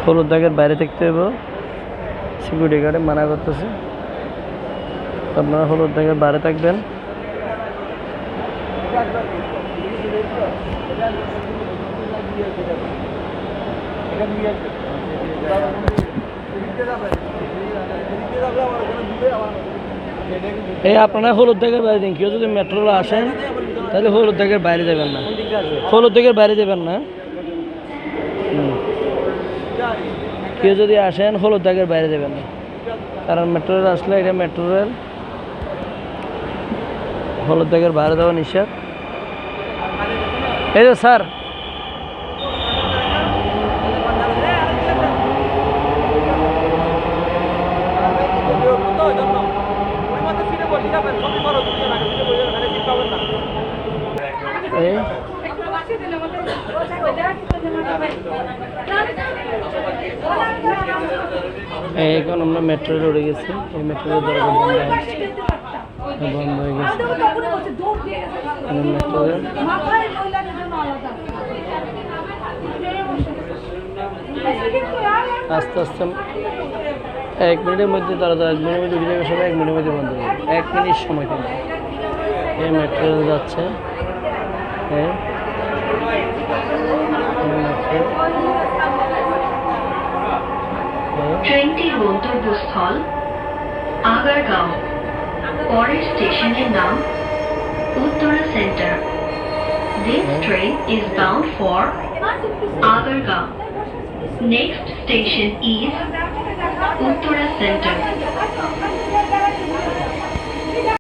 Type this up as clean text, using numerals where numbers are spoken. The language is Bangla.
হলুদ দাগের বাইরে থাকতে হবে, সিকিউরিটি গার্ডে মানা করতেছে। আপনারা হলুদ দাগের বাইরে থাকবেন। এই আপনারা হলুদ দাগের বাইরে দিন। কেউ যদি মেট্রোল আসেন তাহলে হলুদ দাগের বাইরে যাবেন না, হলুদ দাগের বাইরে যাবেন না। কেউ যদি আসেন হলুদ দাগের বাইরে যাবেন না, কারণ মেট্রো রেল আসলে এটা মেট্রো রেল, হলুদ দাগের বাইরে যাওয়া নিষেধ। এই যে স্যার, এখন আমরা মেট্রো রেল উঠে গেছি। এই মেট্রো রেল দরজা বন্ধ হয়ে গেছে। মেট্রো রেল আস্তে আস্তে 1 মিনিটের মধ্যে দরজা 1 মিনিটের মধ্যে উঠে যাবে, সবাই 1 মিনিটের মধ্যে বন্ধ হবে। 1 মিনিট সময় থাকে। এই মেট্রো রেল যাচ্ছে। ট্রেনটি গন্তব্যস্থল আগারগাঁও। পরের স্টেশনের নাম Uttara centre. This train is bound for Agargaon. Next station is Uttara Center.